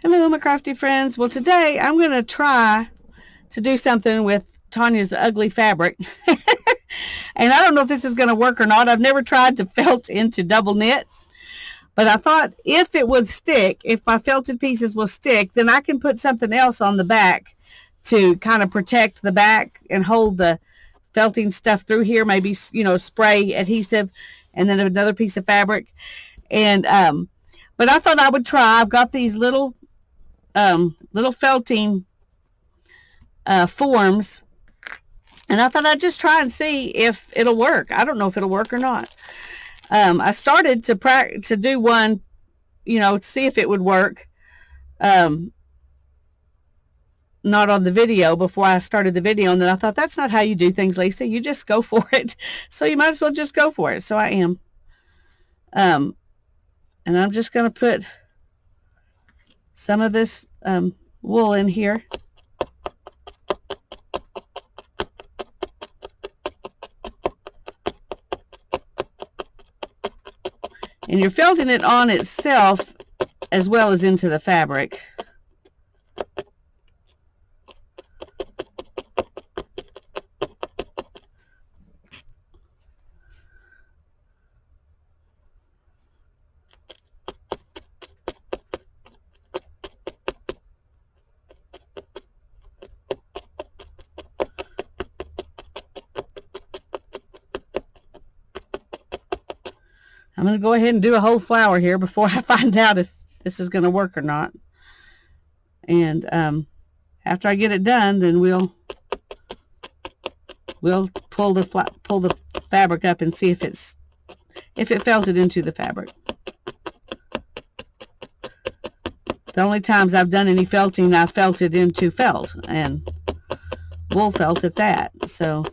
Hello, my crafty friends. Well, today I'm going to try to do something with Tanya's ugly fabric. And I don't know if this is going to work or not. I've never tried to felt into double knit, but I thought if it would stick, if my felted pieces will stick, then I can put something else on the back to kind of protect the back and hold the felting stuff through here. Maybe, spray adhesive and then another piece of fabric. And, but I thought I would try. I've got these little felting forms, and I thought I'd just try and see if it'll work. I don't know if it'll work or not. I started to do one, to see if it would work. Not on the video before I started the video, and then I thought that's not how you do things, Lisa. You just go for it. So you might as well just go for it. So I am. And I'm just going to put some of this wool in here. And you're felting it on itself as well as into the fabric. I'm going to go ahead and do a whole flower here before I find out if this is going to work or not. And after I get it done, then we'll pull the fabric up and see if it felted into the fabric. The only times I've done any felting, I've felted into felt, and wool felt at that. So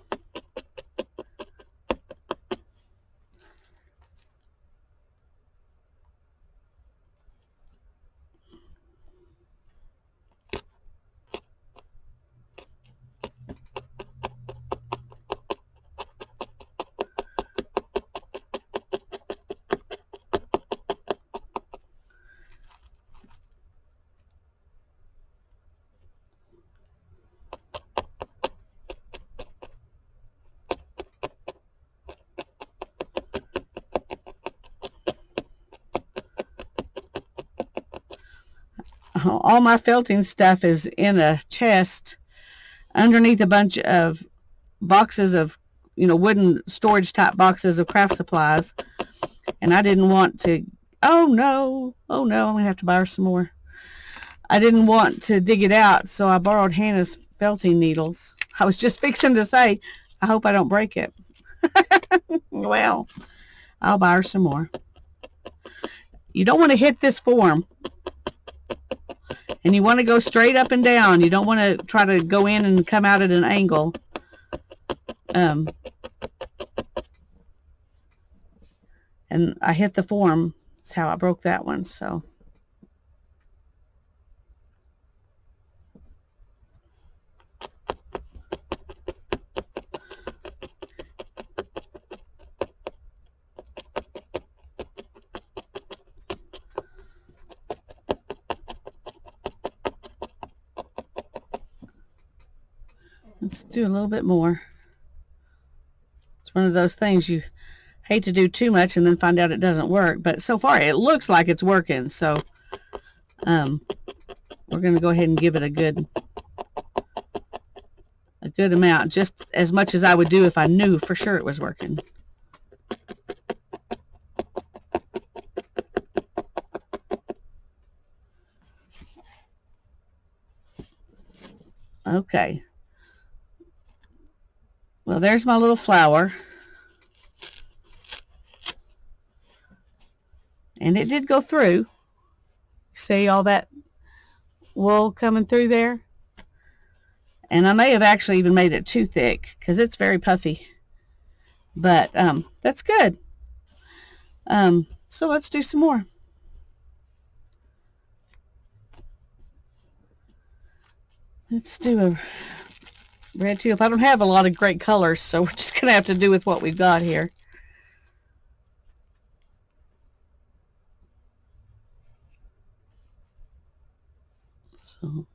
all my felting stuff is in a chest underneath a bunch of boxes of, wooden storage type boxes of craft supplies. And I didn't want to, oh no, I'm going to have to buy her some more. I didn't want to dig it out, so I borrowed Hannah's felting needles. I was just fixing to say, I hope I don't break it. Well, I'll buy her some more. You don't want to hit this form. And you want to go straight up and down. You don't want to try to go in and come out at an angle. And I hit the form. That's how I broke that one. So let's do a little bit more. It's one of those things you hate to do too much and then find out it doesn't work. But so far it looks like it's working. So we're going to go ahead and give it a good amount, just as much as I would do if I knew for sure it was working. Okay. Well, there's my little flower. And it did go through. See all that wool coming through there? And I may have actually even made it too thick because it's very puffy. But that's good. So let's do some more. Let's do a red tulip. I don't have a lot of great colors, so we're just going to have to do with what we've got here. So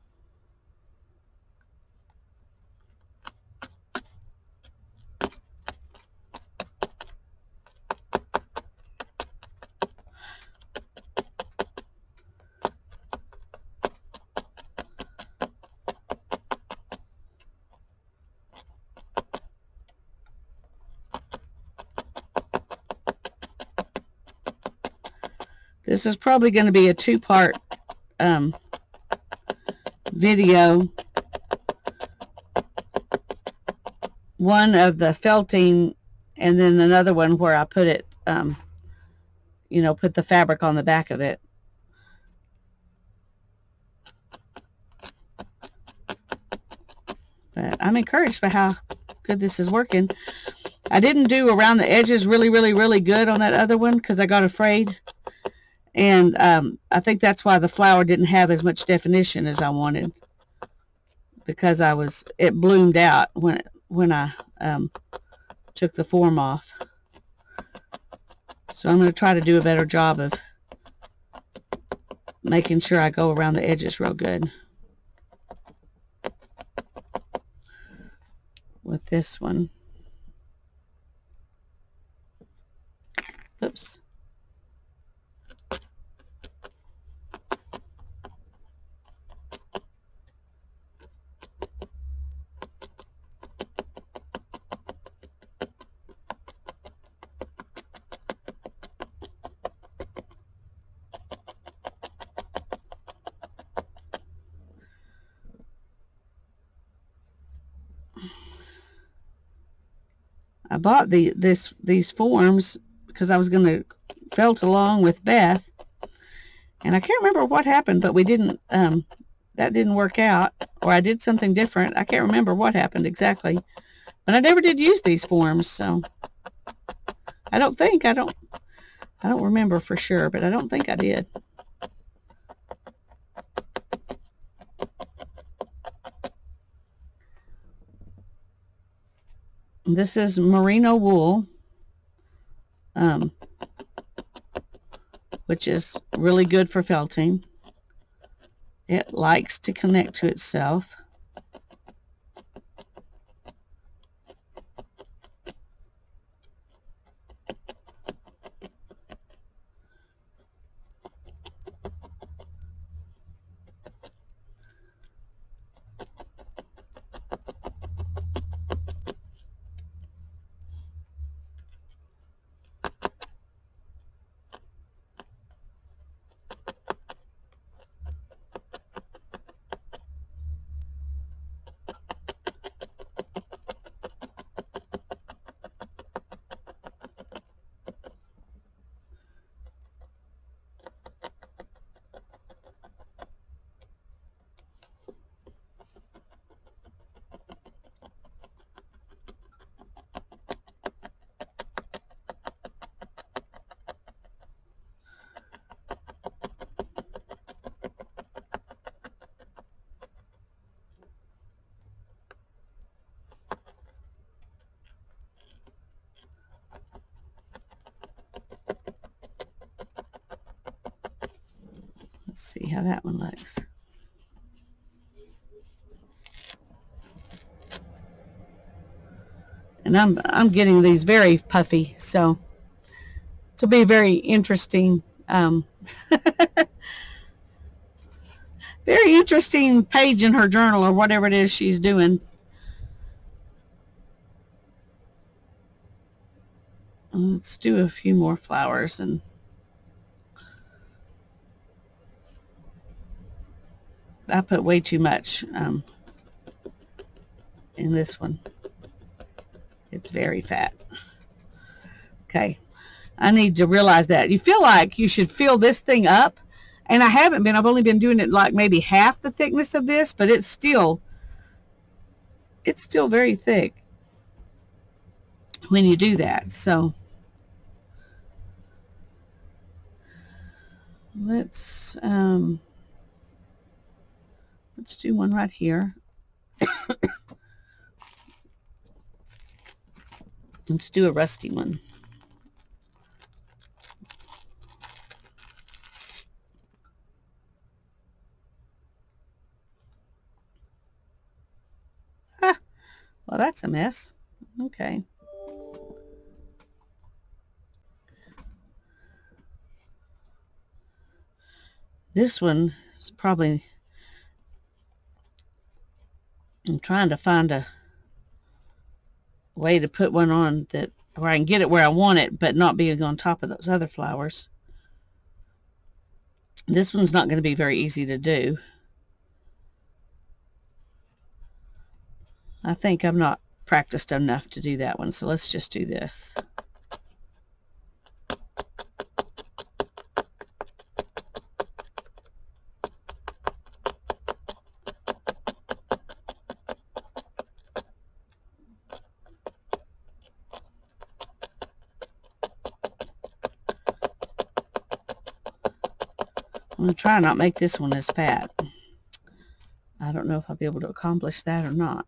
this is probably going to be a two-part video. One of the felting, and then another one where I put it, you know, put the fabric on the back of it. But I'm encouraged by how good this is working. I didn't do around the edges really good on that other one because I got afraid. And I think that's why the flower didn't have as much definition as I wanted, because it bloomed out when I took the form off. So I'm going to try to do a better job of making sure I go around the edges real good with this one. Oops. I bought these forms because I was going to felt along with Beth, and I can't remember what happened, but we didn't. That didn't work out, or I did something different. I can't remember what happened exactly, but I never did use these forms, so I don't remember for sure, but I don't think I did. This is merino wool, which is really good for felting. It likes to connect to itself. Let's see how that one looks. And I'm getting these very puffy, so it'll be very interesting. Very interesting page in her journal, or whatever it is she's doing. Let's do a few more flowers, and I put way too much in this one. It's very fat. Okay, I need to realize that. You feel like you should fill this thing up, and I haven't been. I've only been doing it like maybe half the thickness of this, but it's still very thick when you do that. So let's do one right here. Let's do a rusty one. Well, that's a mess. Okay. This one is probably, I'm trying to find a way to put one on that where I can get it where I want it, but not being on top of those other flowers. This one's not going to be very easy to do. I think I'm not practiced enough to do that one, so let's just do this. I'm going to try not make this one as fat. I don't know if I'll be able to accomplish that or not.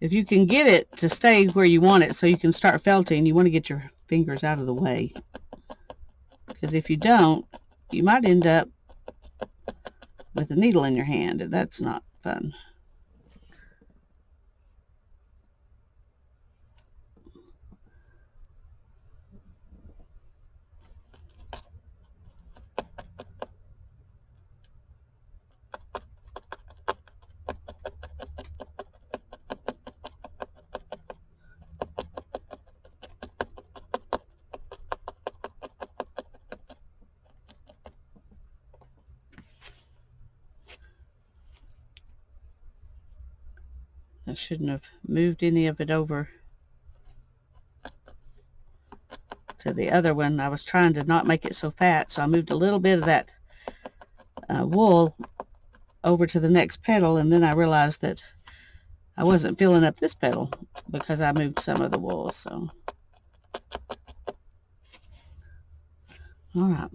If you can get it to stay where you want it so you can start felting, you want to get your fingers out of the way. Because if you don't, you might end up with a needle in your hand, and that's not fun. I shouldn't have moved any of it over to the other one. I was trying to not make it so fat, so I moved a little bit of that wool over to the next petal, and then I realized that I wasn't filling up this petal because I moved some of the wool. So, all right.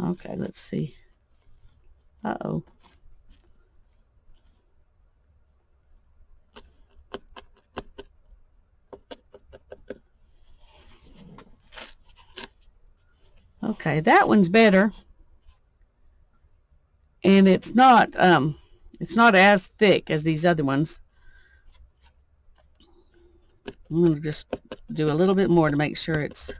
Okay, let's see. Uh-oh. Okay, that one's better. And it's not as thick as these other ones. I'm going to just do a little bit more to make sure it's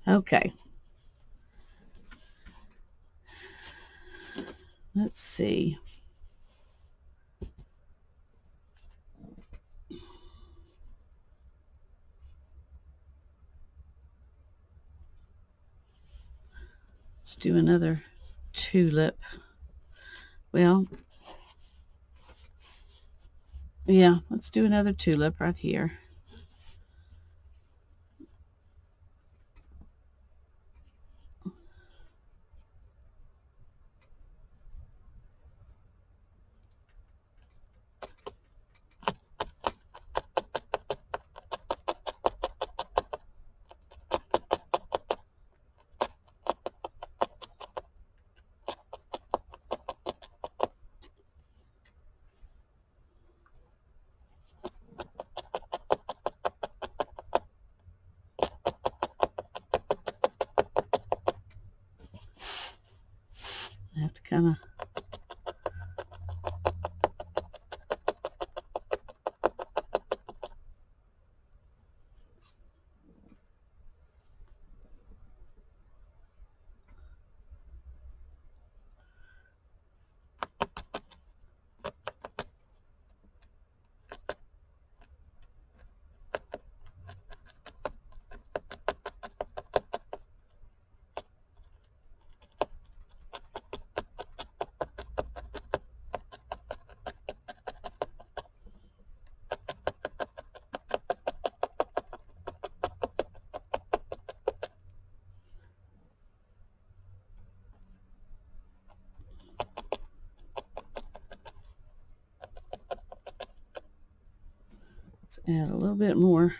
okay. Let's see. Let's do another tulip. Well, yeah, let's do another tulip right here. I have to kind of add a little bit more.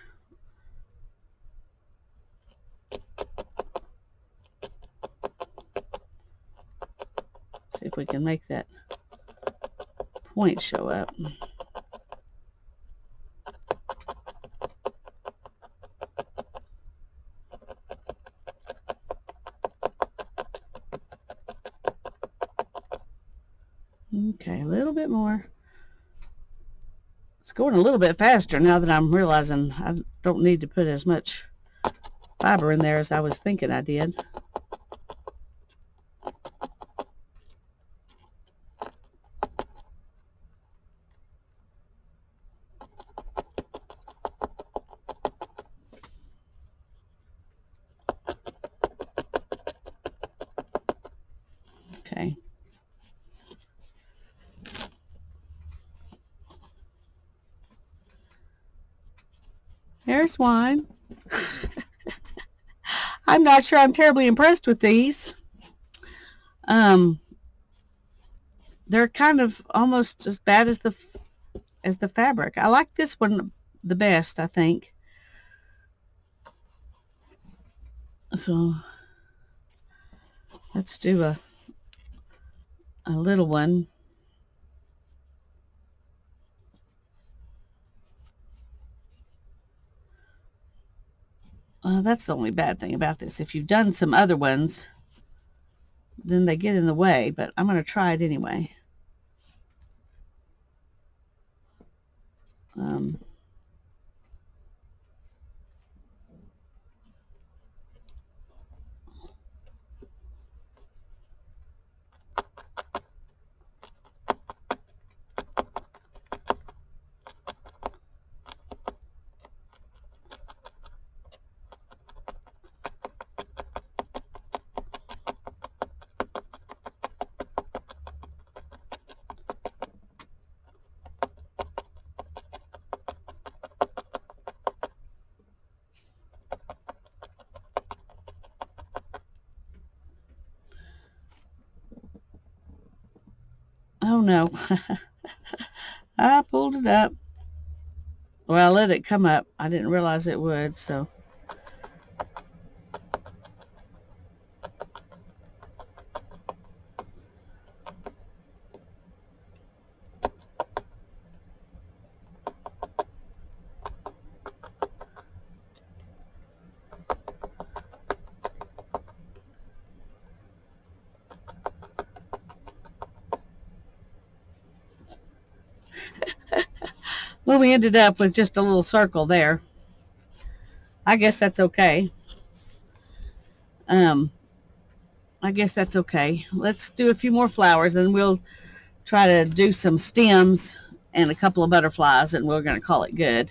See if we can make that point show up. Okay, a little bit more. It's going a little bit faster now that I'm realizing I don't need to put as much fiber in there as I was thinking I did. Okay. There's one. I'm not sure I'm terribly impressed with these. They're kind of almost as bad as the fabric. I like this one the best, I think. So let's do a little one. That's the only bad thing about this. If you've done some other ones, then they get in the way, but I'm going to try it anyway. Oh no, I pulled it up. Well, I let it come up. I didn't realize it would, so. Well, we ended up with just a little circle there. I guess that's okay. I guess that's okay. Let's do a few more flowers, and we'll try to do some stems and a couple of butterflies, and we're going to call it good.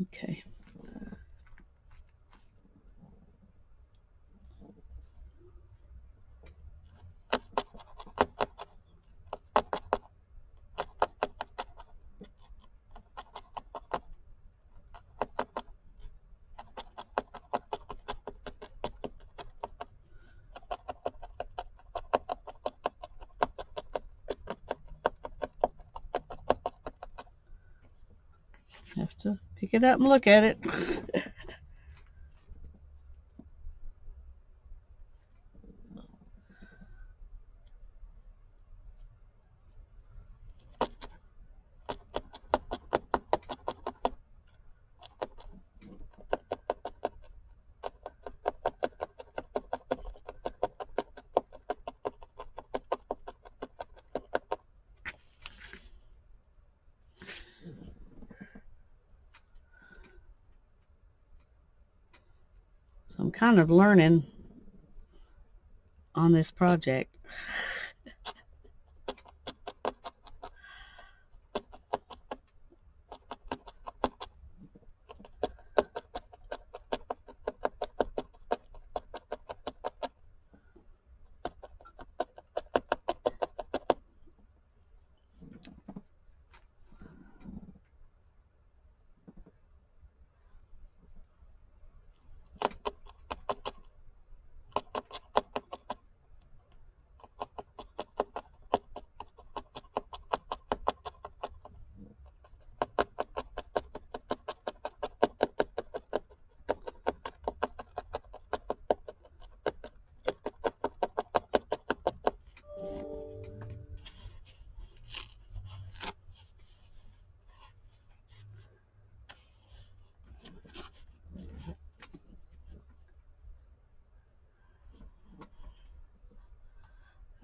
Okay. Have to pick it up and look at it. So I'm kind of learning on this project.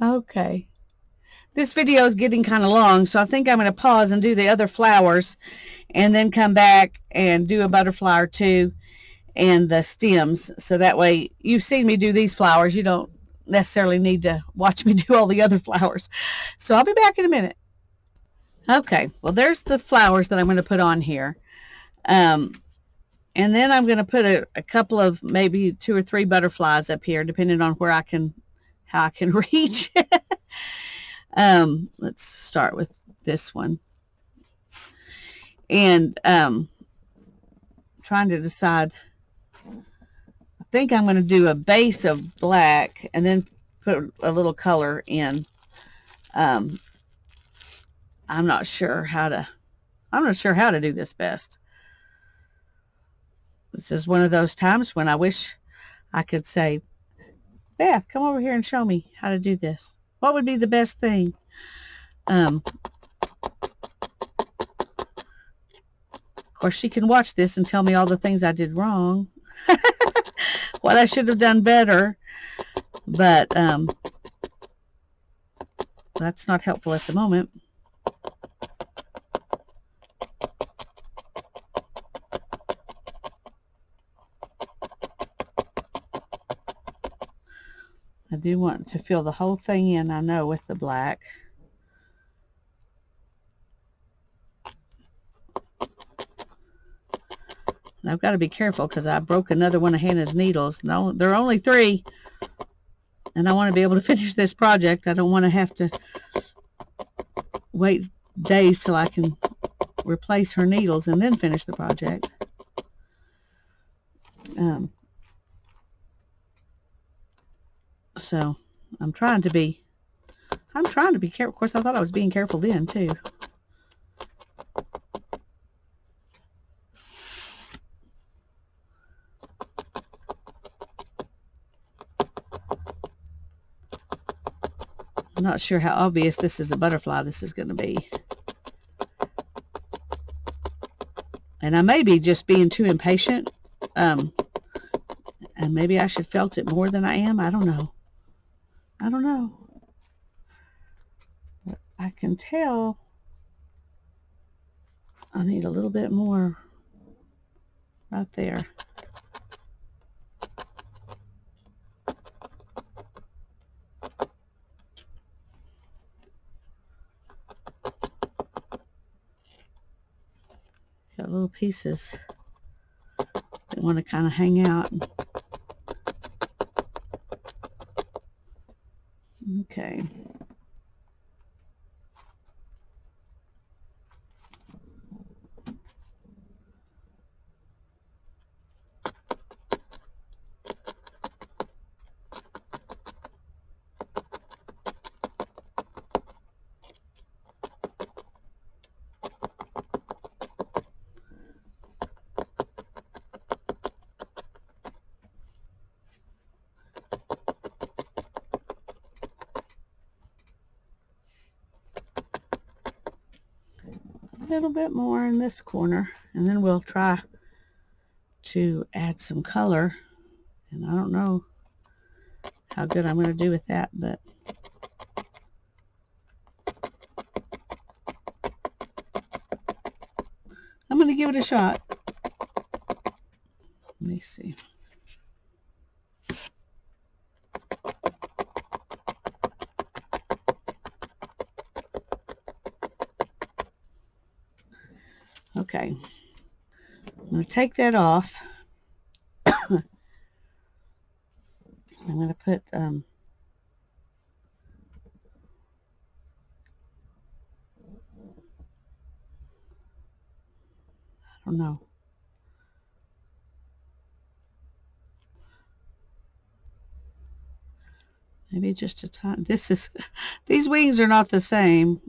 Okay. This video is getting kind of long, so I think I'm going to pause and do the other flowers and then come back and do a butterfly or two and the stems. So that way you've seen me do these flowers. You don't necessarily need to watch me do all the other flowers. So I'll be back in a minute. Okay, well, there's the flowers that I'm going to put on here. And then I'm going to put a couple of maybe 2 or 3 butterflies up here, depending on where how I can reach. Let's start with this one. And trying to decide, I think I'm going to do a base of black and then put a little color in. I'm not sure how to do this best. This is one of those times when I wish I could say, Beth, come over here and show me how to do this. What would be the best thing? Of course, she can watch this and tell me all the things I did wrong, what I should have done better, but that's not helpful at the moment. I do want to fill the whole thing in, I know, with the black. And I've got to be careful because I broke another one of Hannah's needles. No, there are only 3. And I want to be able to finish this project. I don't want to have to wait days till I can replace her needles and then finish the project. So I'm trying to be careful. Of course, I thought I was being careful then too. I'm not sure how obvious this is a butterfly this is going to be. And I may be just being too impatient. And maybe I should felt it more than I am. I don't know. But I can tell I need a little bit more right there. Got little pieces. want to kind of hang out. Okay. A little bit more in this corner, and then we'll try to add some color. And I don't know how good I'm going to do with that, but I'm going to give it a shot. Let me see. Okay, I'm going to take that off. I'm going to put I don't know. Maybe just a tiny. These wings are not the same.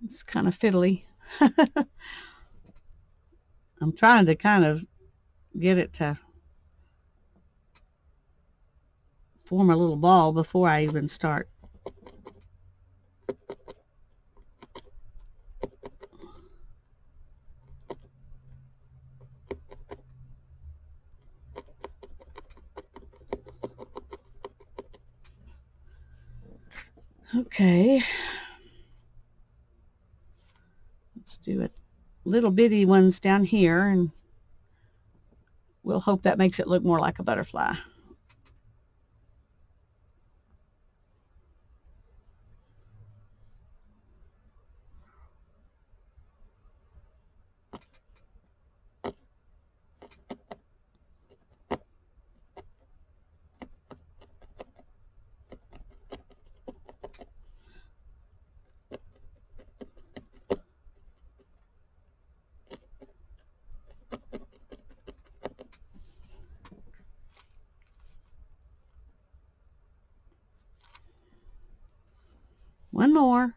It's kind of fiddly. I'm trying to kind of get it to form a little ball before I even start. Okay. Let's do it. Little bitty ones down here, and we'll hope that makes it look more like a butterfly. One more.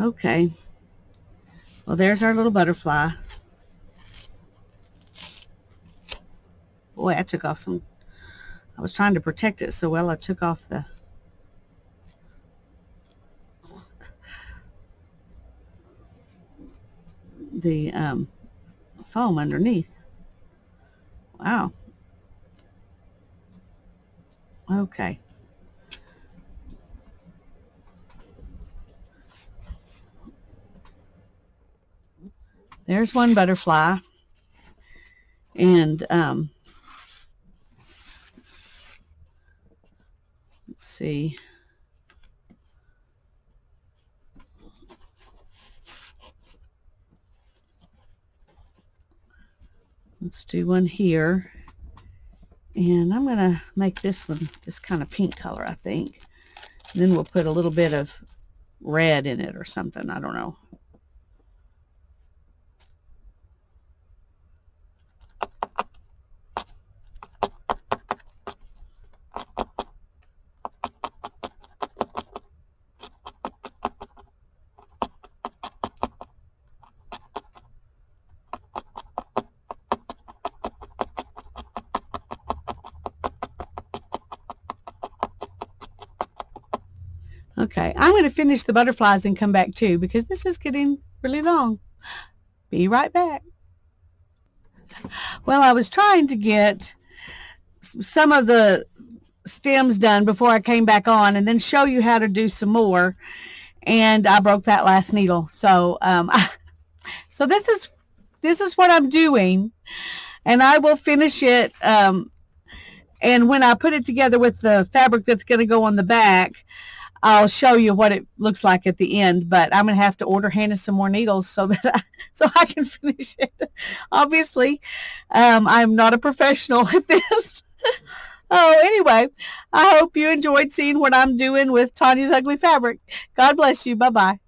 Okay. Well, there's our little butterfly. Boy, I took off some. I was trying to protect it so well, I took off the foam underneath. Wow. Okay. There's one butterfly. And let's see. Let's do one here. And I'm going to make this one this kind of pink color, I think. And then we'll put a little bit of red in it or something. I don't know. Okay, I'm going to finish the butterflies and come back too because this is getting really long. Be right back. Well, I was trying to get some of the stems done before I came back on and then show you how to do some more, and I broke that last needle. So so this is what I'm doing, and I will finish it, and when I put it together with the fabric that's going to go on the back, I'll show you what it looks like at the end. But I'm going to have to order Hannah some more needles so that I can finish it. Obviously, I'm not a professional at this. Oh, anyway, I hope you enjoyed seeing what I'm doing with Tanya's Ugly Fabric. God bless you. Bye-bye.